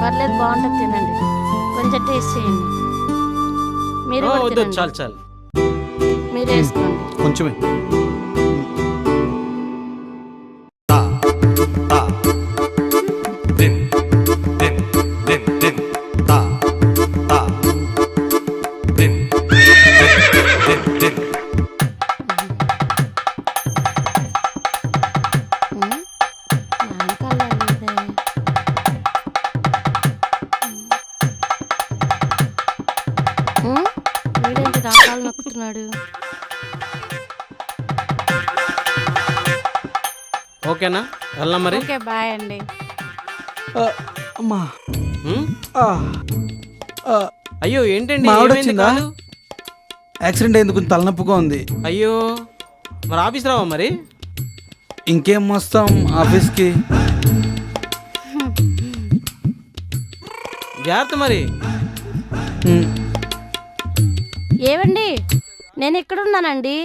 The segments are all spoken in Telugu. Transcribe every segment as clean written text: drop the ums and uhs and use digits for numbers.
పర్లేదు, బాగుంటుంది, తినండి. కొంచెం టేస్ట్ చేయండి. మీరు కూడా వద్దు తినండి. చాలు చాలు. మీరు వేసుకోండి. కొంచెమే. వీడేంటి రాకాలు నొక్కుతున్నాడు? ఓకేనా, వెళ్ళాం మరి. ఓకే, బాయ్ అండి. అమ్మా. ఉమ్? ఆ, ఆ, అయ్యో ఏంటండి, మా ఆవిడ ఏమైంది వచ్చిందా? కాలు? యాక్సిడెంట్ అయింది, కొంచెం తలనొప్పిగా ఉంది. అయ్యో మరి ఆఫీస్ రావా మరి? ఇంకేం వస్తాం ఆఫీస్కి. జాగ్రత్త మరి. ఉమ్, ఏవండి, నేను ఎక్కడున్నానండి?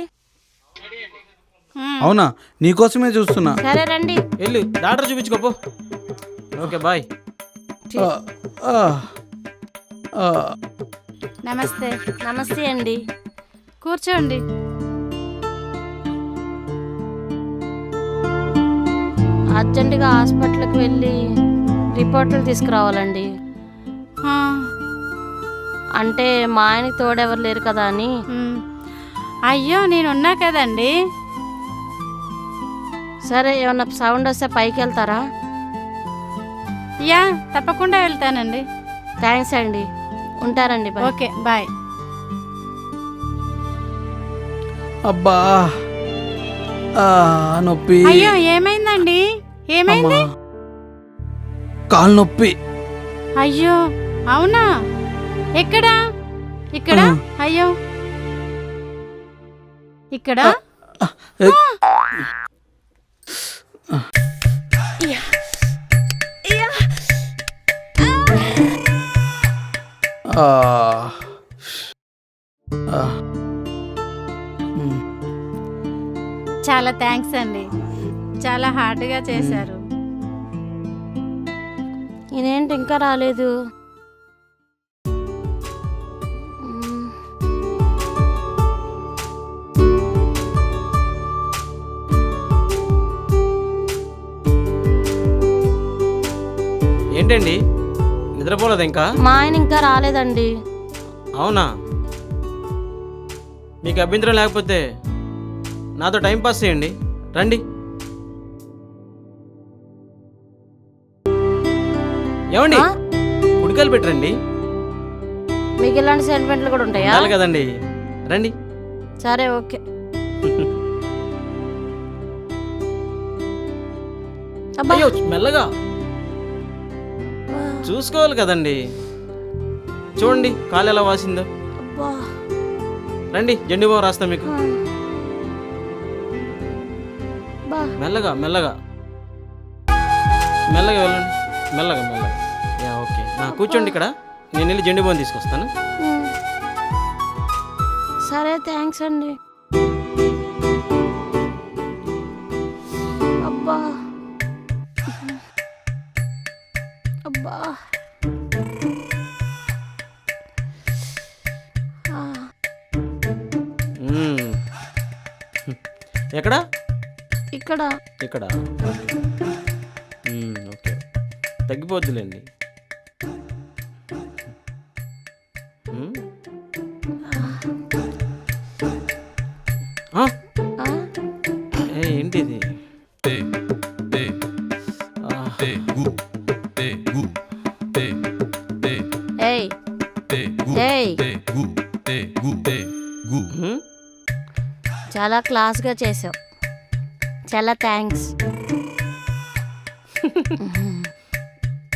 అవునా, నీకోసమే చూస్తున్నా. సరే రండి. వెళ్ళు డాక్టర్ చూపించుకోపో. Okay bye. ఆ, ఆ, ఆ. నమస్తే. నమస్తే అండి, కూర్చోండి. అర్జెంటుగా హాస్పిటల్కి వెళ్ళి రిపోర్టులు తీసుకురావాలండి. అంటే మా ఆయనకి తోడెవరు లేరు కదా అని. అయ్యో నేనున్నా కదండి. సరే, ఏమన్నా సౌండ్ వస్తే పైకి వెళ్తారా? యా, తప్పకుండా వెళ్తానండి. థ్యాంక్స్ అండి, ఉంటారండి. బాయ్. Okay bye. అబ్బా, ఆ, నొప్పి. అయ్యో ఏమైందండి? ఏమైంది? అమ్మా, కాలు నొప్పి. అయ్యో అవునా? ఎక్కడా? ఇక్కడ? అయ్యో ఇక్కడ? ఏ, ఆ, ఆ. చాలా థ్యాంక్స్ అండి, చాలా హార్డ్గా చేశారు. ఈయనేంటి ఇంకా రాలేదు? ఏంటండి, నిద్రపోలేదు ఇంకా? మా ఆయన ఇంకా రాలేదండి. అవునా, మీకు అభ్యంతరం లేకపోతే నాతో టైం పాస్ చేయండి, రండి. ఏమండి, ఆ? కుడికాయలు పెట్టరండి. మీకు ఇలాంటి సెంటిమెంట్లు కూడా ఉంటాయా? ఉండాలి కదండి, రండి. సరే, ఓకే. అబ్బా. అయ్యో మెల్లగా చూసుకోవాలి కదండి. చూడండి కాలు ఎలా వాసిందో. అబ్బా. రండి, జెండు బాబు రాస్తా మీకు. బా. మెల్లగా మెల్లగా మెల్లగా వెళ్ళండి, మెల్లగా మెల్లగా. Yeah, okay. కూర్చోండి ఇక్కడ, నేను వెళ్ళి జెండు బాబు తీసుకొస్తాను. సరే, థ్యాంక్స్ అండి. అబ్బా, అబ్బా. ఎక్కడ? ఇక్కడ. ఇక్కడ. ఓకే, తగ్గిపోద్దులేండి. ఏంటిది? ఏయ్, ఏయ్, చాలా క్లాస్గా చేసావు. చాలా థ్యాంక్స్.